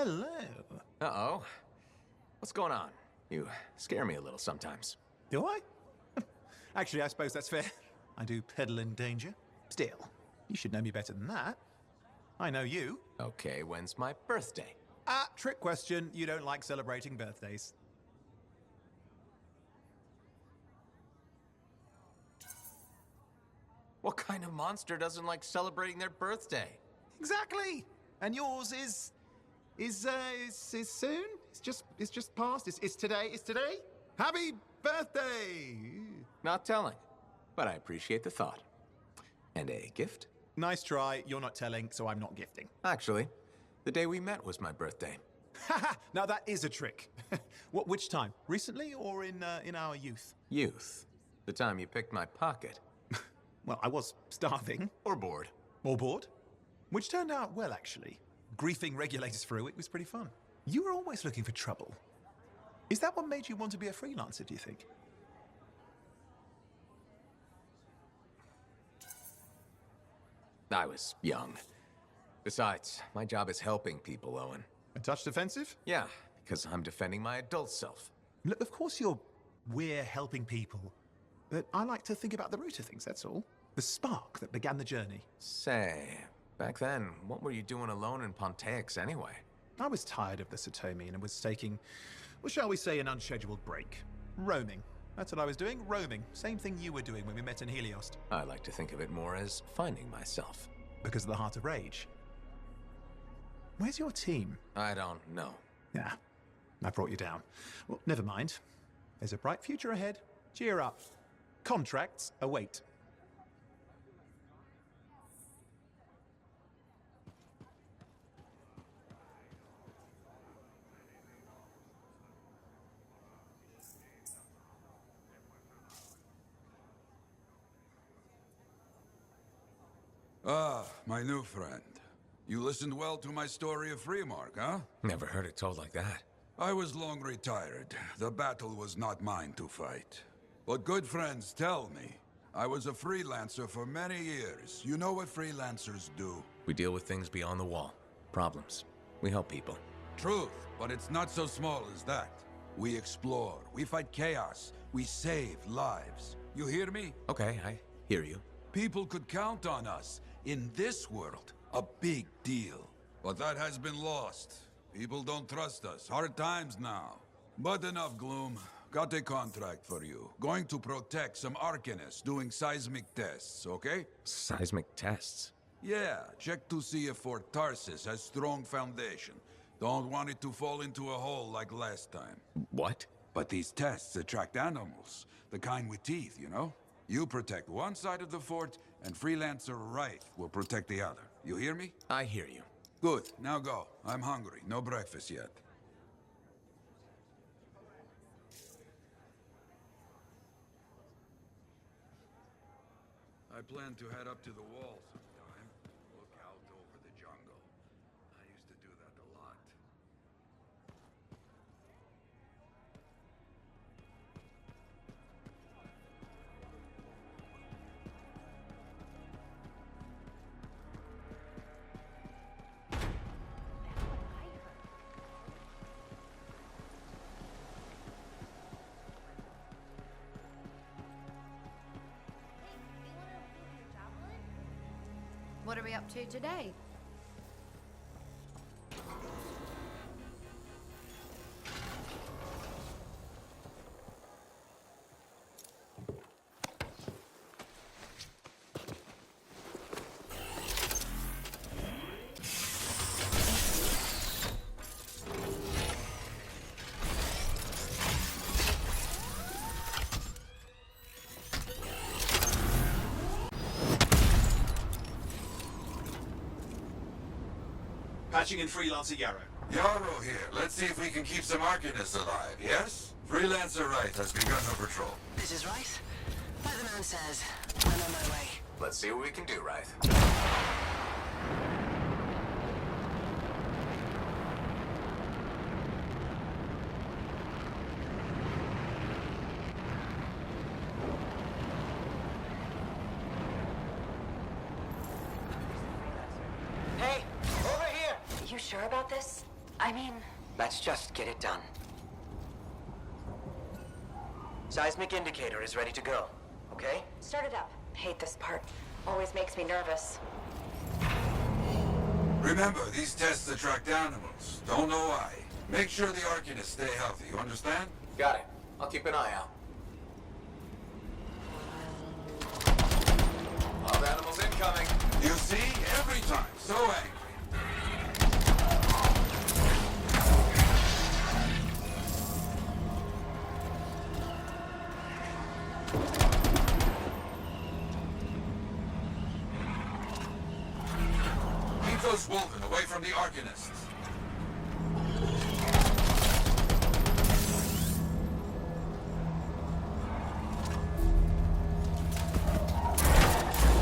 Hello. Uh-oh. What's going on? You scare me a little sometimes. Do I? Actually, I suppose that's fair. I do peddle in danger. Still, you should know me better than that. I know you. Okay, when's my birthday? Trick question. You don't like celebrating birthdays. What kind of monster doesn't like celebrating their birthday? Exactly. And yours is soon? It's just past. It's today. It's today. Happy birthday! Not telling, but I appreciate the thought. And a gift? Nice try. You're not telling, so I'm not gifting. Actually, the day we met was my birthday. Haha! Now that is a trick. Which time? Recently or in our youth? Youth. The time you picked my pocket. Well, I was starving. Or bored. Or bored. Which turned out well, actually. Griefing regulators for a week was pretty fun. You were always looking for trouble. Is that what made you want to be a freelancer, do you think? I was young. Besides, my job is helping people, Owen. A touch defensive? Yeah, because I'm defending my adult self. Look, of course we're helping people. But I like to think about the root of things, that's all. The spark that began the journey. Say, back then, what were you doing alone in Pontaix anyway? I was tired of the Satomi and was taking, well, shall we say, an unscheduled break. Roaming. That's what I was doing, roaming. Same thing you were doing when we met in Heliost. I like to think of it more as finding myself. Because of the Heart of Rage. Where's your team? I don't know. Yeah, I brought you down. Well, never mind. There's a bright future ahead. Cheer up. Contracts await. Ah, my new friend. You listened well to my story of Freemark, huh? Never heard it told like that. I was long retired. The battle was not mine to fight. But good friends tell me. I was a freelancer for many years. You know what freelancers do? We deal with things beyond the wall. Problems. We help people. Truth, but it's not so small as that. We explore, we fight chaos, we save lives. You hear me? Okay, I hear you. People could count on us. In this world, a big deal. But that has been lost. People don't trust us. Hard times now. But enough gloom. Got a contract for you. Going to protect some Arcanists doing seismic tests, okay? Seismic tests? Yeah, check to see if Fort Tarsis has strong foundation. Don't want it to fall into a hole like last time. What? But these tests attract animals. The kind with teeth, you know? You protect one side of the fort, and Freelancer Wraith will protect the other. You hear me? I hear you. Good. Now go. I'm hungry. No breakfast yet. I plan to head up to the wall sometime. Look out over the jungle. I used to do that a lot. What are we up to today? Patching in Freelancer Yarrow. Yarrow here. Let's see if we can keep some Arcanists alive, yes? Freelancer Wraith has begun her patrol. This is Wraith. Weatherman says I'm on my way. Let's see what we can do, Wraith. Hey, over here! You sure about this? I mean... Let's just get it done. Seismic indicator is ready to go, okay? Start it up. Hate this part. Always makes me nervous. Remember, these tests attract animals. Don't know why. Make sure the Arcanists stay healthy, you understand? Got it. I'll keep an eye out. Wild animals incoming. You see? Every time. So angry. Keep those Wolven away from the Arcanists.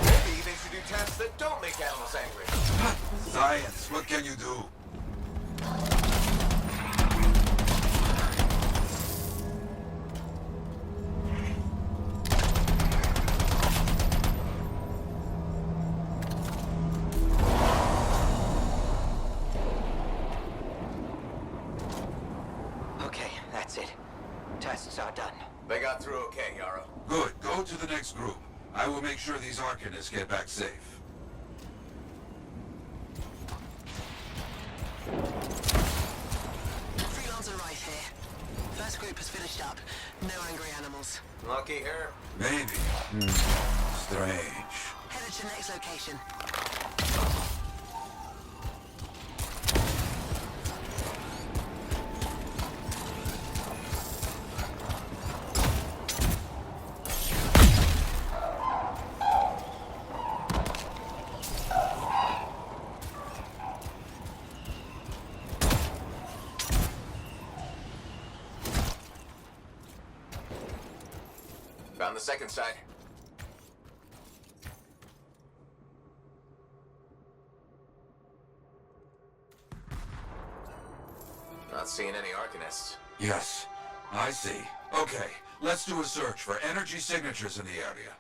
Maybe they should do tests that don't make animals angry. Science, what can you do? Okay, that's it. Tests are done. They got through okay, Yarrow. Good. Go to the next group. I will make sure these Arcanists get back safe. Freelancer right here. First group has finished up. No angry animals. Lucky her. Maybe. Strange. Headed to next location. Found the second side. Not seeing any Arcanists. Yes, I see. Okay, let's do a search for energy signatures in the area.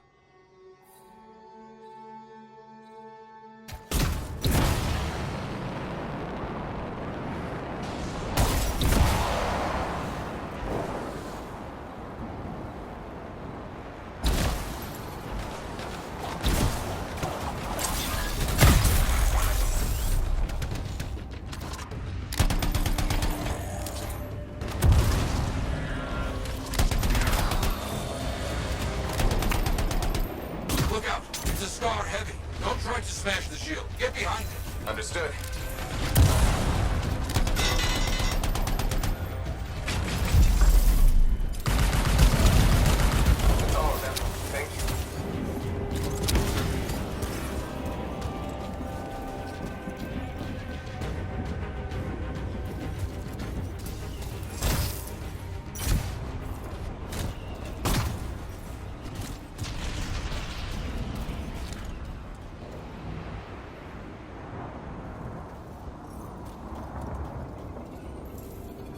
Look out! It's a Scar heavy. Don't try to smash the shield. Get behind it. Understood. Oh, that. Thank you.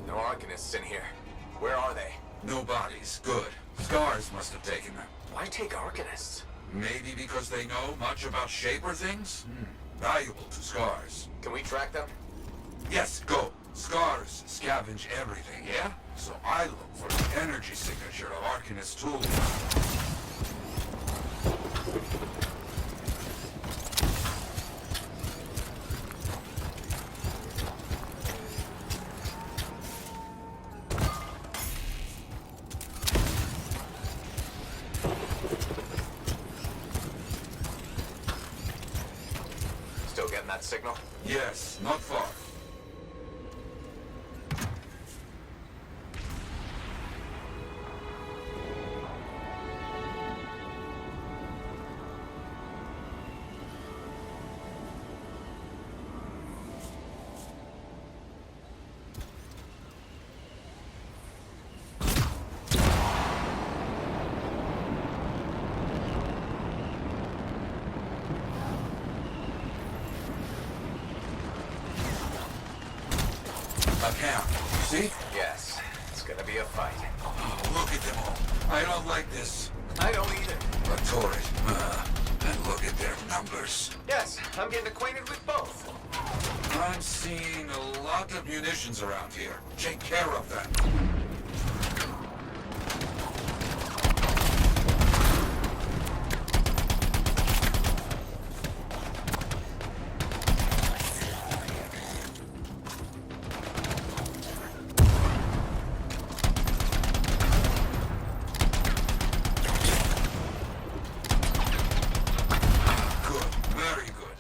No Arcanists in here. Where are they? No bodies. Good. Scars must have taken them. Why take Arcanists? Maybe because they know much about Shaper things? Valuable to Scars. Can we track them? Yes, go. Scars scavenge everything, yeah? So I look for the energy signature of Arcanist tools. Still getting that signal? Yes, not far. A camp, you see? Yes. It's gonna be a fight. Oh, look at them all. I don't like this. I don't either. A turret. And look at their numbers. Yes, I'm getting acquainted with both. I'm seeing a lot of munitions around here. Take care of them. Good, very good.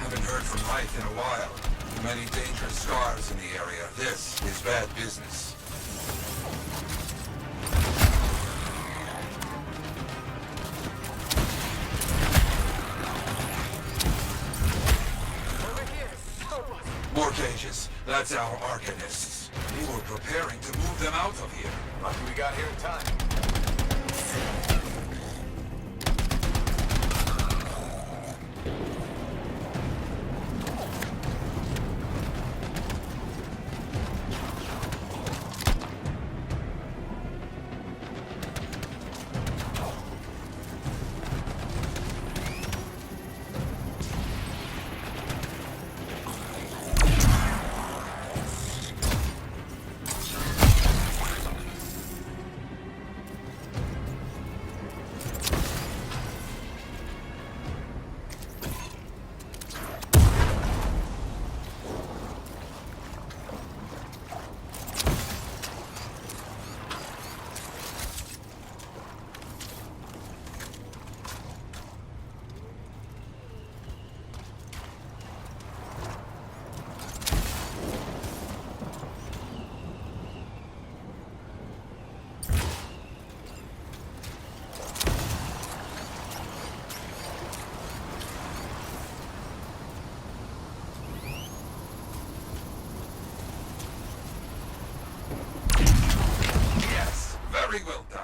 Haven't heard from Mike in a while. Many dangerous scars in the area. This is bad business. More cages. That's our Arcanists. We were preparing to move them out of here. Lucky we got here in time. Yes, very well done.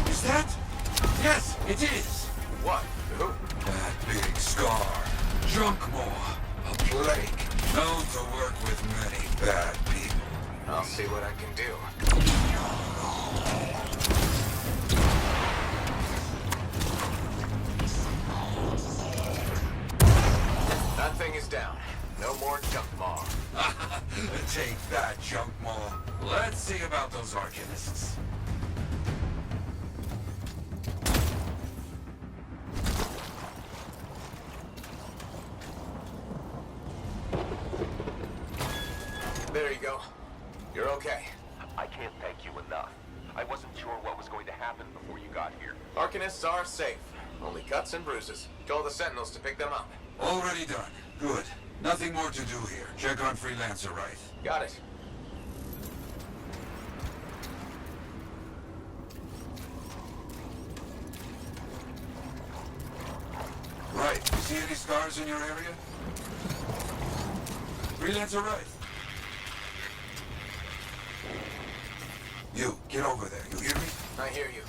Is that? Yes, it is. What? Who? That big scar. Junk maw. A plague. Known to work with many bad people. I'll see what I can do. That thing is down. No more junk maw. Take that, junk maw. Let's see about those Arcanists. There you go. You're okay. I can't thank you enough. I wasn't sure what was going to happen before you got here. Arcanists are safe. Only cuts and bruises. Told the Sentinels to pick them up. Already done. Good. Nothing more to do here. Check on Freelancer right. Got it. Right. You see any scars in your area? Freelancer right. You, get over there. You hear me? I hear you.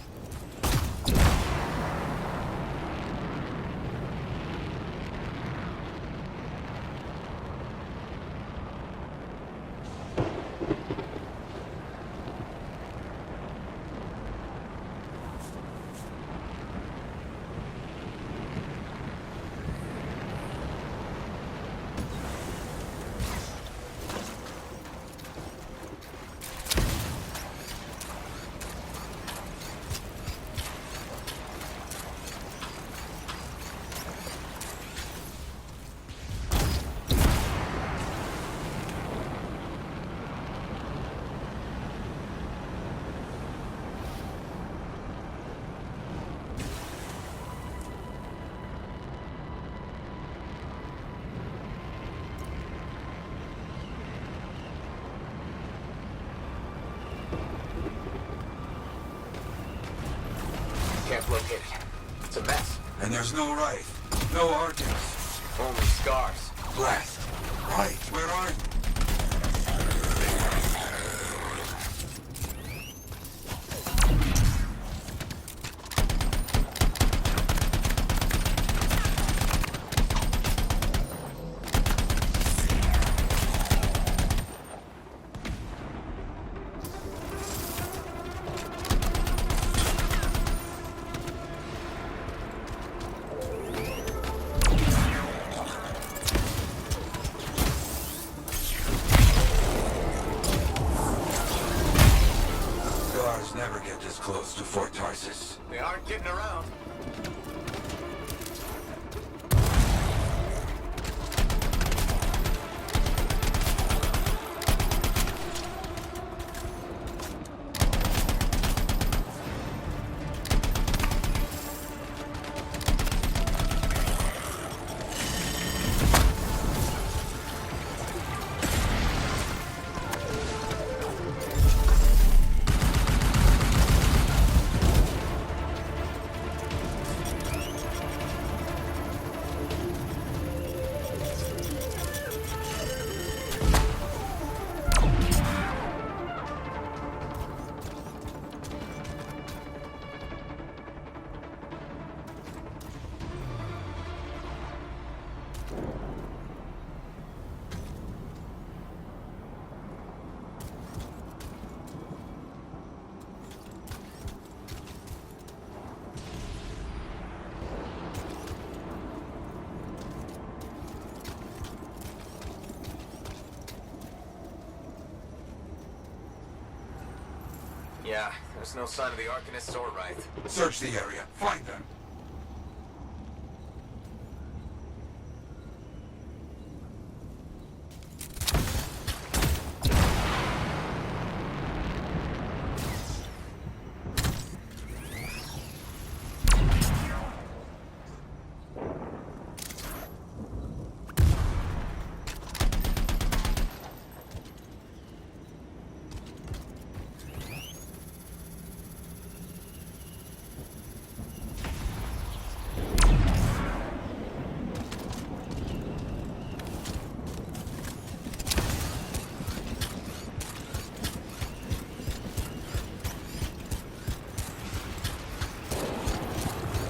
Can't locate it. It's a mess. And there's no Wraith, no Arcanist. Only scars. Blast. Right, where are you? Never get this close to Fort Tarsus. They aren't getting around. Yeah, there's no sign of the Arcanists or Wraith. Search the area. Find them.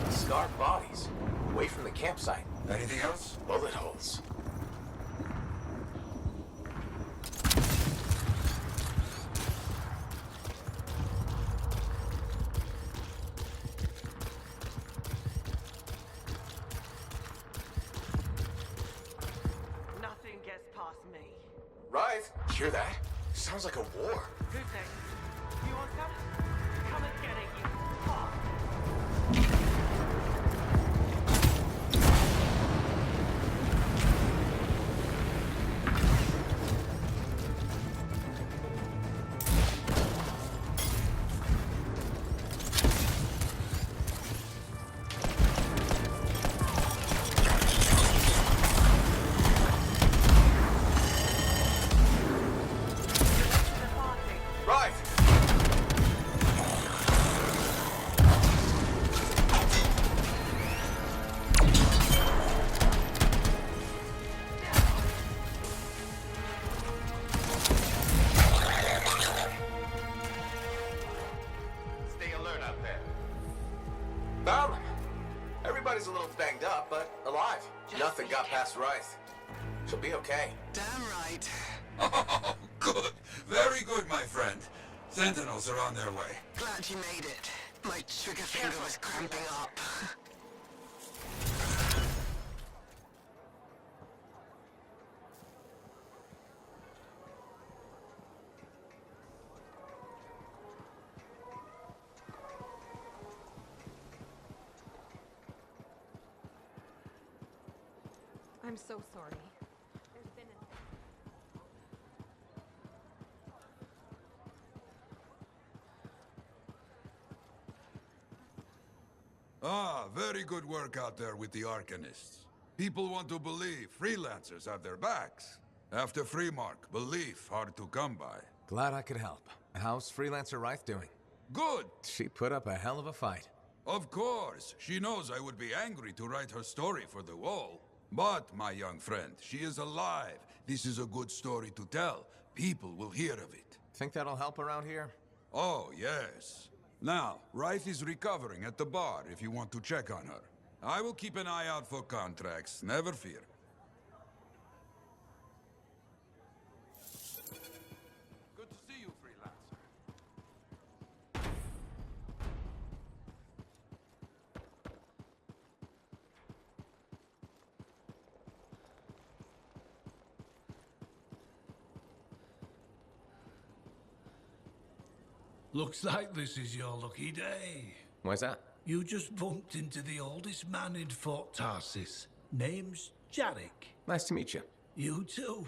Scarred bodies. Away from the campsite. Anything else? Bullet holes. Nothing gets past me. Wraith, hear that? Sounds like a war. Who's next? You want some? Come and get it, you fuck. Found them. Everybody's a little banged up, but alive. Nothing got past Wraith. She'll be okay. Damn right. Oh, good. Very good, my friend. Sentinels are on their way. Glad you made it. My trigger finger was cramping up. I'm so sorry. There's been Very good work out there with the Arcanists. People want to believe freelancers have their backs. After Freemark, belief hard to come by. Glad I could help. How's Freelancer Wraith doing? Good! She put up a hell of a fight. Of course, she knows I would be angry to write her story for the wall. But, my young friend, she is alive. This is a good story to tell. People will hear of it. Think that'll help around here? Oh, yes. Now, Wraith is recovering at the bar if you want to check on her. I will keep an eye out for contracts, never fear. Good to see you, freelancer. Looks like this is your lucky day. Why's that? You just bumped into the oldest man in Fort Tarsis. Name's Jarek. Nice to meet you. You too.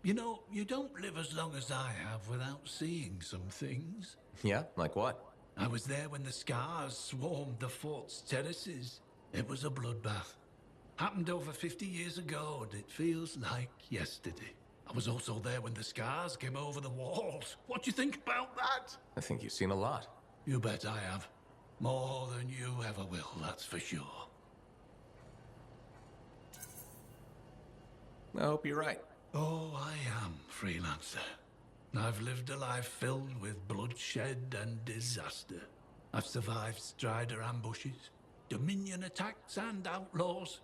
You know, you don't live as long as I have without seeing some things. Yeah? Like what? I was there when the scars swarmed the fort's terraces. It was a bloodbath. Happened over 50 years ago, and it feels like yesterday. I was also there when the scars came over the walls. What do you think about that? I think you've seen a lot. You bet I have. More than you ever will, that's for sure. I hope you're right. Oh, I am, freelancer. I've lived a life filled with bloodshed and disaster. I've survived Strider ambushes, Dominion attacks and outlaws.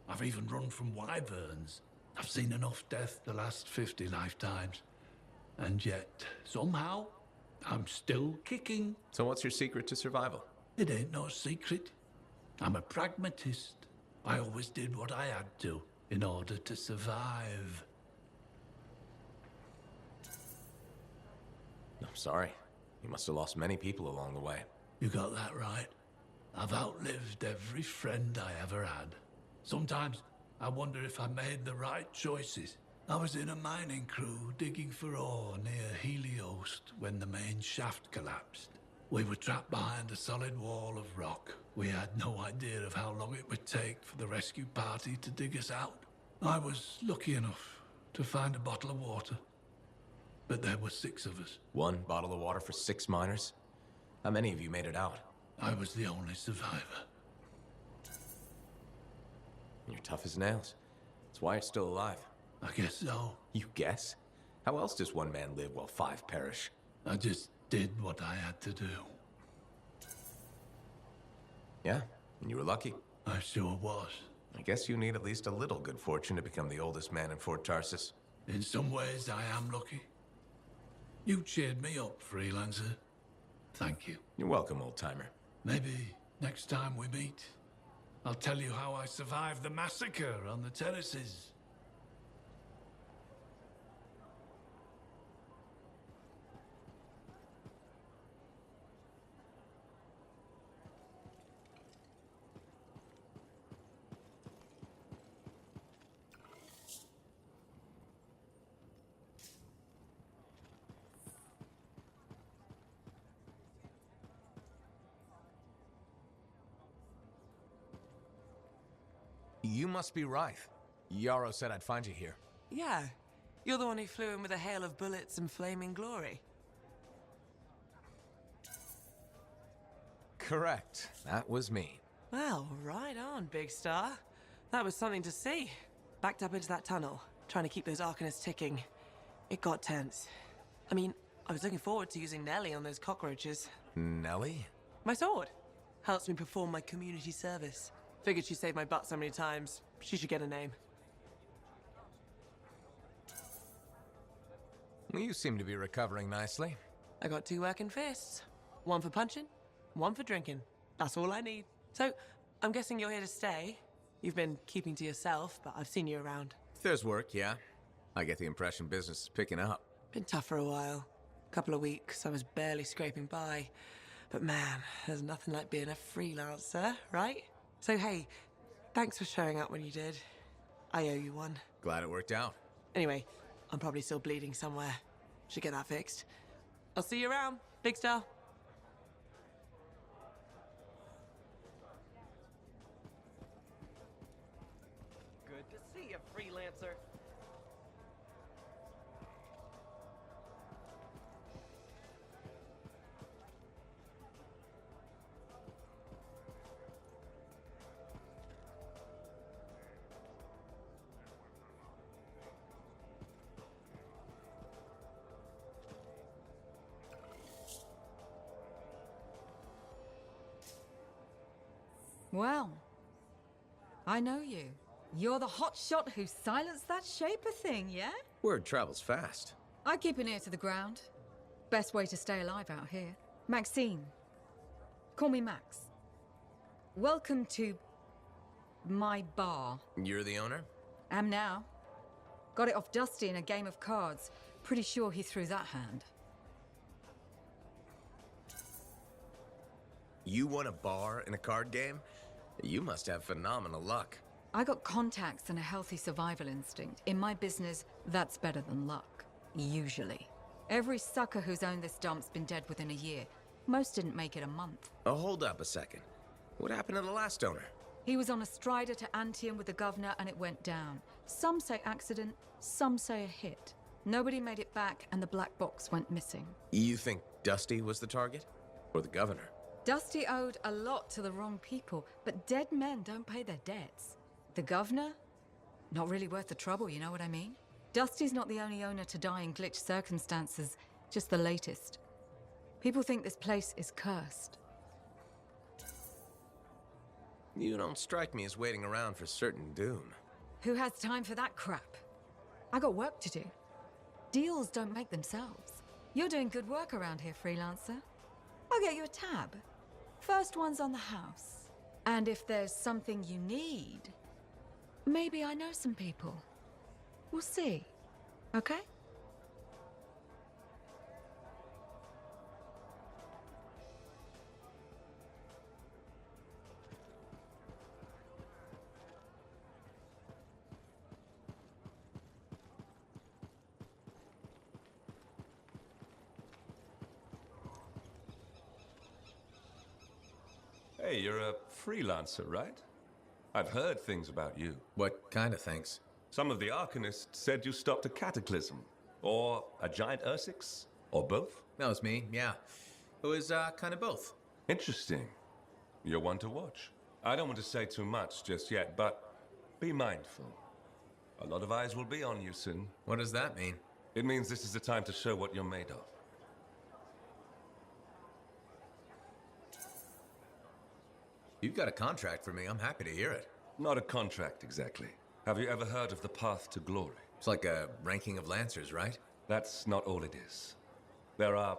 I've even run from wyverns. I've seen enough death the last 50 lifetimes. And yet, somehow, I'm still kicking. So what's your secret to survival? It ain't no secret. I'm a pragmatist. I always did what I had to in order to survive. I'm sorry. You must have lost many people along the way. You got that right. I've outlived every friend I ever had. Sometimes I wonder if I made the right choices. I was in a mining crew digging for ore near Heliost when the main shaft collapsed. We were trapped behind a solid wall of rock. We had no idea of how long it would take for the rescue party to dig us out. I was lucky enough to find a bottle of water. But there were 6 of us. 1 bottle of water for 6 miners? How many of you made it out? I was the only survivor. You're tough as nails. That's why you're still alive. I guess so. You guess? How else does 1 man live while 5 perish? I just did what I had to do. Yeah, and you were lucky. I sure was. I guess you need at least a little good fortune to become the oldest man in Fort Tarsis. In some ways, I am lucky. You cheered me up, freelancer. Thank you. You're welcome, old-timer. Maybe next time we meet, I'll tell you how I survived the massacre on the terraces. You must be Wraith. Yarrow said I'd find you here. Yeah. You're the one who flew in with a hail of bullets and flaming glory. Correct. That was me. Well, right on, big star. That was something to see. Backed up into that tunnel, trying to keep those Arcanists ticking. It got tense. I mean, I was looking forward to using Nellie on those cockroaches. Nellie? My sword. Helps me perform my community service. Figured she saved my butt so many times. She should get a name. You seem to be recovering nicely. I got 2 working fists. 1 for punching, 1 for drinking. That's all I need. So, I'm guessing you're here to stay. You've been keeping to yourself, but I've seen you around. There's work, yeah. I get the impression business is picking up. Been tough for a while. Couple of weeks, I was barely scraping by. But man, there's nothing like being a freelancer, right? So hey, thanks for showing up when you did. I owe you one. Glad it worked out. Anyway, I'm probably still bleeding somewhere. Should get that fixed. I'll see you around, big star. Good to see you, freelancer. Well, I know you. You're the hotshot who silenced that Shaper thing, yeah? Word travels fast. I keep an ear to the ground. Best way to stay alive out here. Maxine. Call me Max. Welcome to my bar. You're the owner? Am now. Got it off Dusty in a game of cards. Pretty sure he threw that hand. You won a bar in a card game? You must have phenomenal luck. I got contacts and a healthy survival instinct. In my business, that's better than luck. Usually. Every sucker who's owned this dump's been dead within a year. Most didn't make it a month. Oh, hold up a second. What happened to the last owner? He was on a strider to Anthem with the governor and it went down. Some say accident, some say a hit. Nobody made it back and the black box went missing. You think Dusty was the target? Or the governor? Dusty owed a lot to the wrong people, but dead men don't pay their debts. The governor? Not really worth the trouble, you know what I mean? Dusty's not the only owner to die in glitch circumstances, just the latest. People think this place is cursed. You don't strike me as waiting around for certain doom. Who has time for that crap? I got work to do. Deals don't make themselves. You're doing good work around here, freelancer. I'll get you a tab. First one's on the house. And if there's something you need, maybe I know some people. We'll see. Okay? Hey, you're a freelancer, right? I've heard things about you. What kind of things? Some of the Arcanists said you stopped a cataclysm. Or a giant Ursix. Or both. That was me, yeah. It was, kind of both. Interesting. You're one to watch. I don't want to say too much just yet, but be mindful. A lot of eyes will be on you soon. What does that mean? It means this is the time to show what you're made of. You've got a contract for me. I'm happy to hear it. Not a contract, exactly. Have you ever heard of the Path to Glory? It's like a ranking of Lancers, right? That's not all it is. There are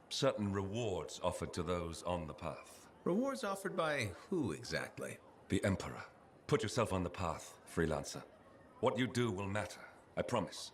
certain rewards offered to those on the path. Rewards offered by who exactly? The Emperor. Put yourself on the path, freelancer. What you do will matter, I promise.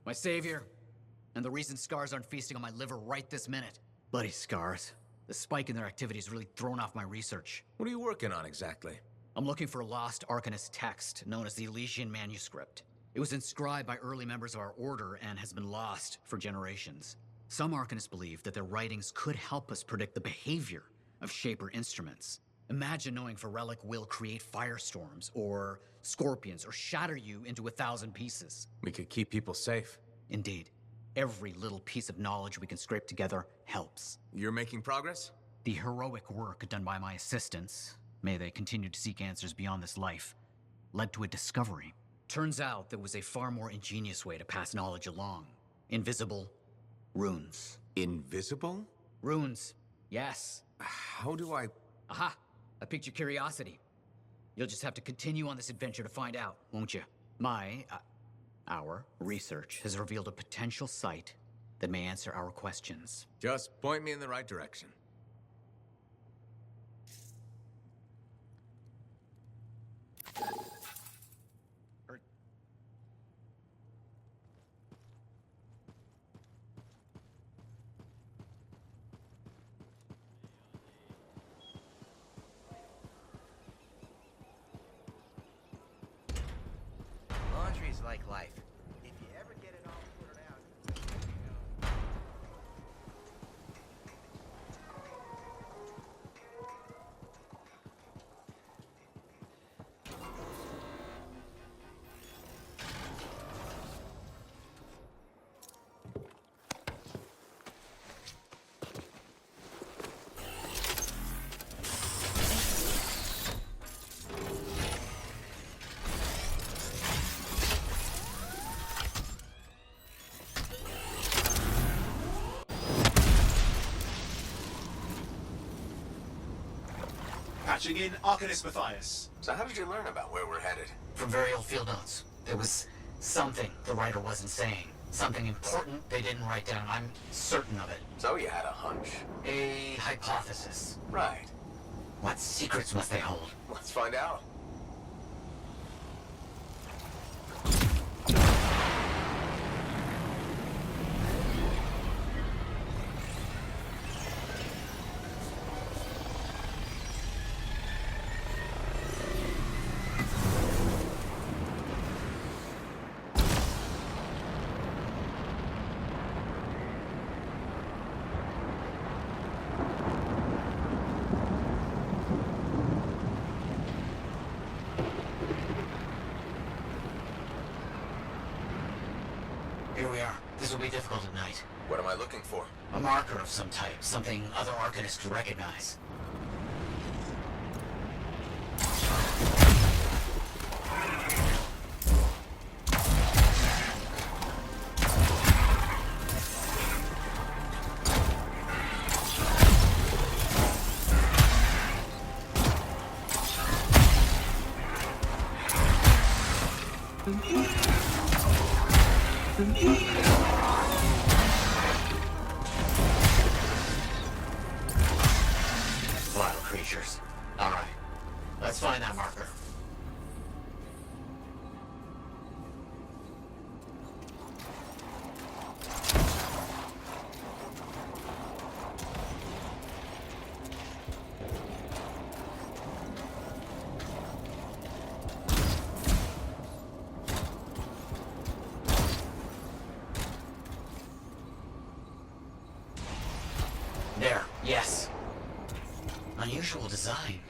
My savior, and the reason scars aren't feasting on my liver right this minute. Bloody scars. The spike in their activity has really thrown off my research. What are you working on exactly? I'm looking for a lost Arcanist text known as the Elysian Manuscript. It was inscribed by early members of our order and has been lost for generations. Some Arcanists believe that their writings could help us predict the behavior of Shaper instruments. Imagine knowing if a relic will create firestorms, or scorpions, or shatter you into 1,000 pieces. We could keep people safe. Indeed. Every little piece of knowledge we can scrape together helps. You're making progress? The heroic work done by my assistants, may they continue to seek answers beyond this life, led to a discovery. Turns out there was a far more ingenious way to pass knowledge along. Invisible runes. Invisible? Runes, yes. How do I... Aha! I piqued your curiosity. You'll just have to continue on this adventure to find out, won't you? Our research has revealed a potential site that may answer our questions. Just point me in the right direction. Laundry is like life. If you ever get it all sorted out... Patching in Arcanist Matthias. So how did you learn about where we're headed? From very old field notes. There was something the writer wasn't saying. Something important they didn't write down. I'm certain of it. So you had a hunch. A hypothesis. Right. What secrets must they hold? Let's find out. Here we are. This will be difficult at night. What am I looking for? A marker of some type. Something other Arcanists could recognize. Vile creatures. All right. Let's find that marker. There. Yes. Unusual design.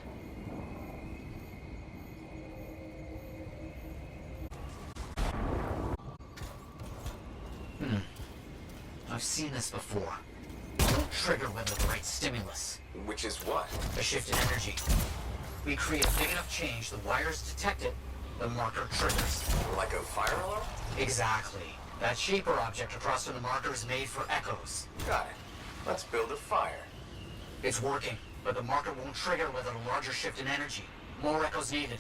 I've seen this before. Don't trigger with the right stimulus. Which is what? A shift in energy. We create a big enough change, the wires detect it, the marker triggers. Like a fire alarm? Exactly. That shape or object across from the marker is made for echoes. Got it. Let's build a fire. It's working, but the marker won't trigger without a larger shift in energy. More echoes needed.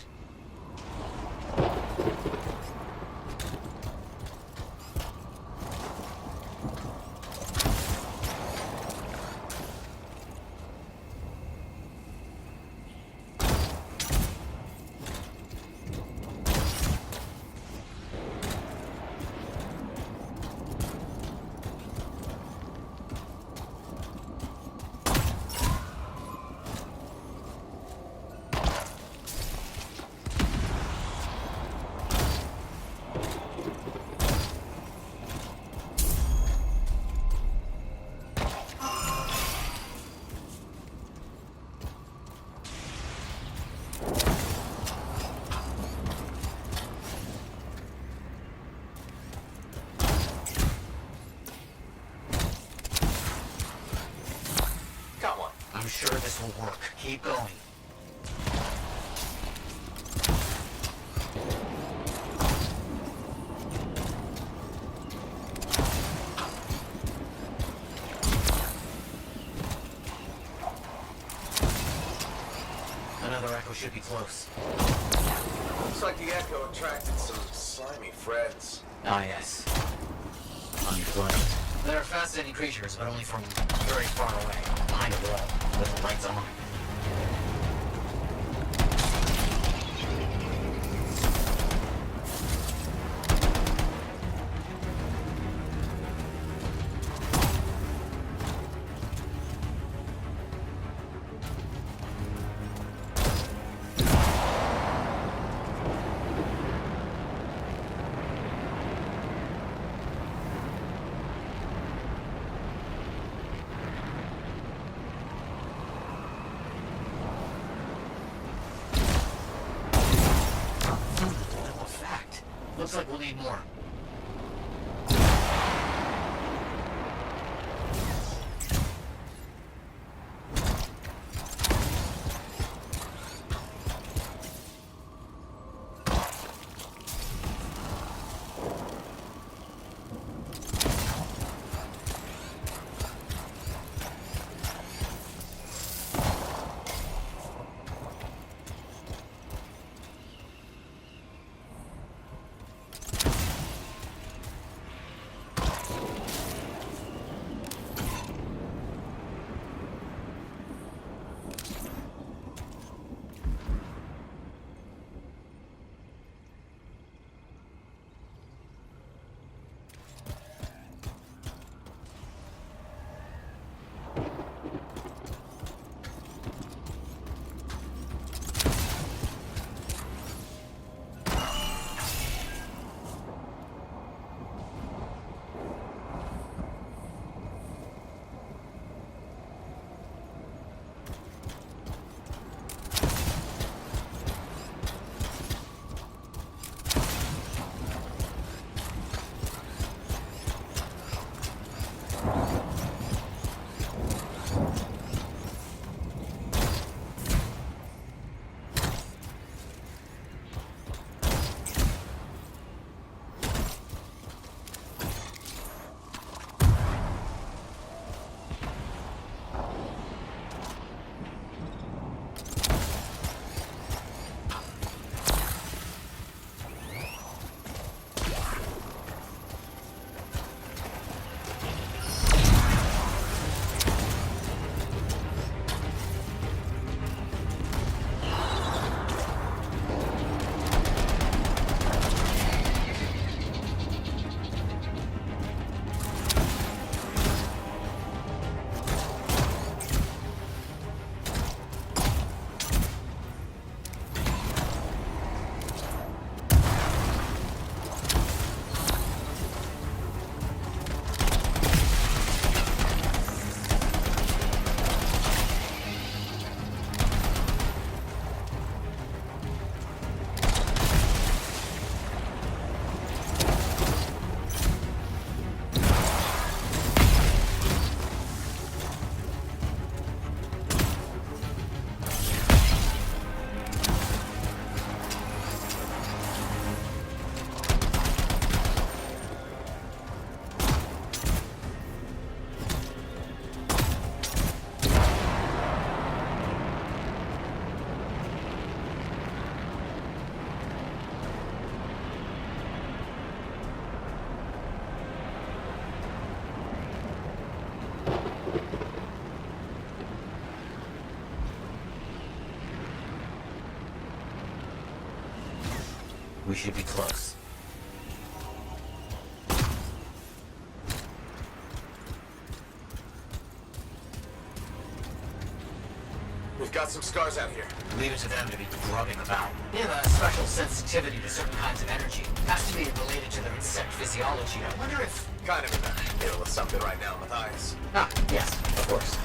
I'm sure this will work. Keep going. Another echo should be close. Looks like the echo attracted some slimy friends. Ah, yes. Unflamed. They're fascinating creatures, but only from very far away, behind a wall, with the lights on. Looks like we'll need more. We should be close. We've got some scars out here. Leave it to them to be grubbing about. They have a special sensitivity to certain kinds of energy. Has to be related to their insect physiology. I wonder if... Kind of in the middle of something right now, Matthias. Ah, yes, of course.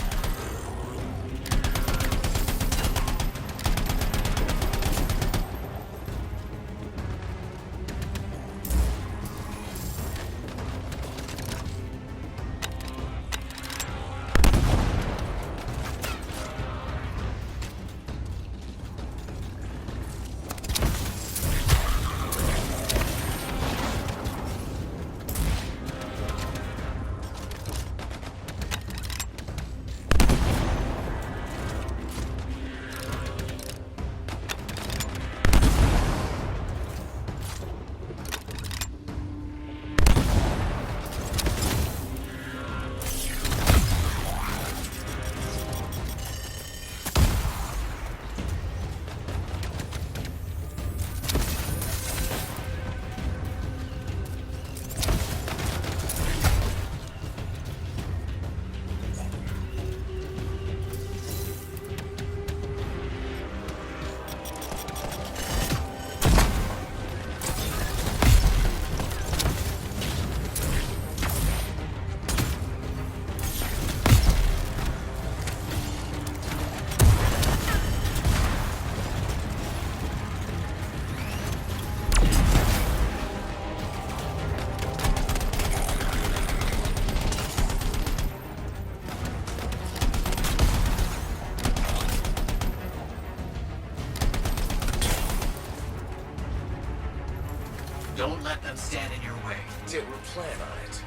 Don't let them stand in your way. Didn't plan on it.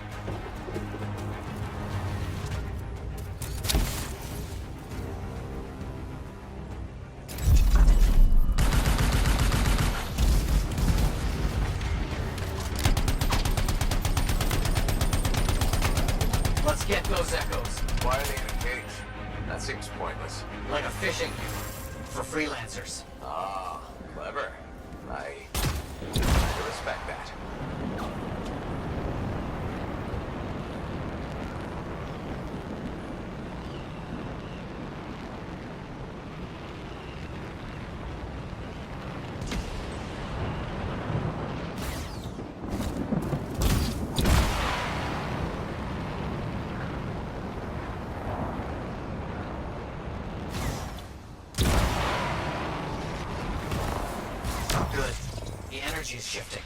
Let's get those echoes. Why are they in a cage? That seems pointless. Like a fishing for freelancers. Ah, clever. I respect that. Good. The energy is shifting.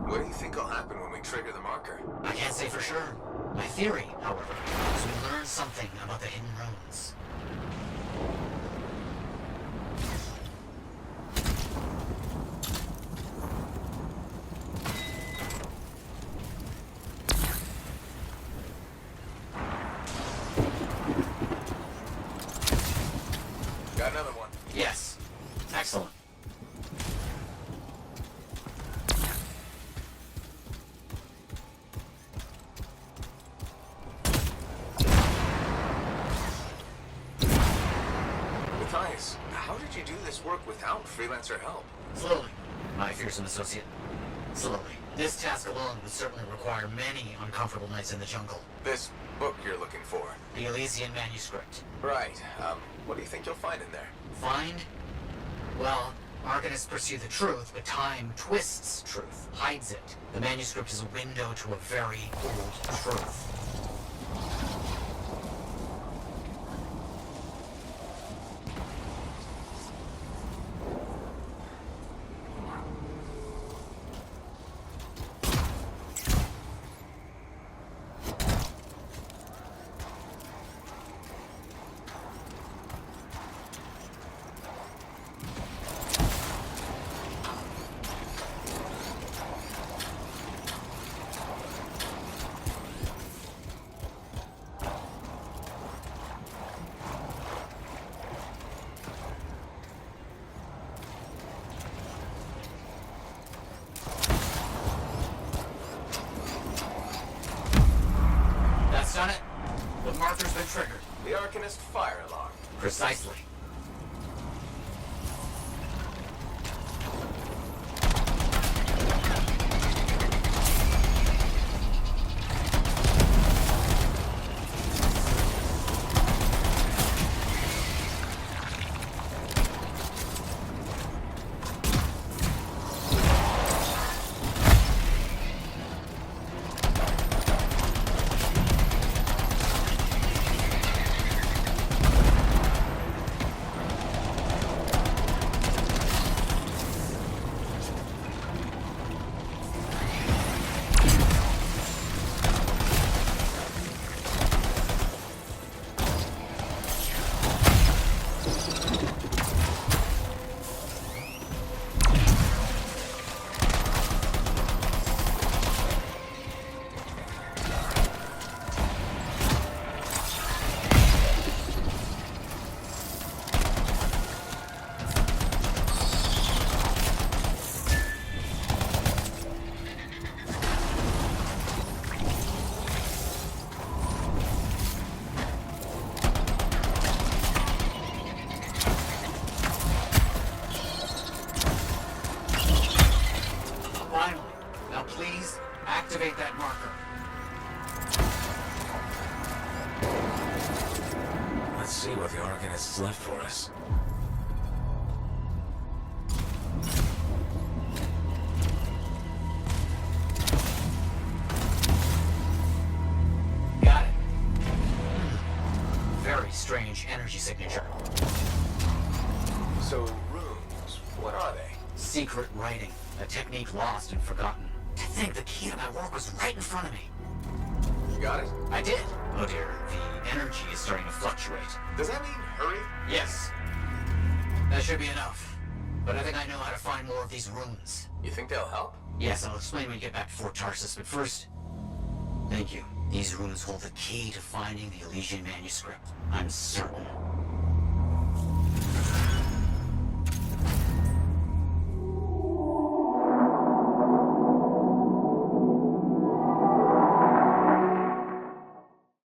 What do you think will happen when we trigger the marker? I can't say for sure. My theory, however, is we learn something about the hidden runes. Got another one. Yes. Excellent. Matthias, how did you do this work without freelancer help? Slowly, my fearsome associate. Slowly. This task alone would certainly require many uncomfortable nights in the jungle. This book you're looking for. The Elysian manuscript. Right. What do you think you'll find in there? Find? Well, Arcanists pursue the truth, but time twists truth, hides it. The manuscript is a window to a very old truth. Done it. The marker's been triggered. The Arcanist fire alarm. Precisely. what the Organists left for us. Got it. Very strange energy signature. So, runes, what are they? Secret writing, a technique lost and forgotten. To think the key to my work was right in front of me. You got it? I did. Look here, the energy is starting to fluctuate. Does that mean hurry? Yes. That should be enough. But I think I know how to find more of these runes. You think they'll help? Yes, I'll explain when we get back to Fort Tarsus, but first... Thank you. These runes hold the key to finding the Elysian manuscript. I'm certain.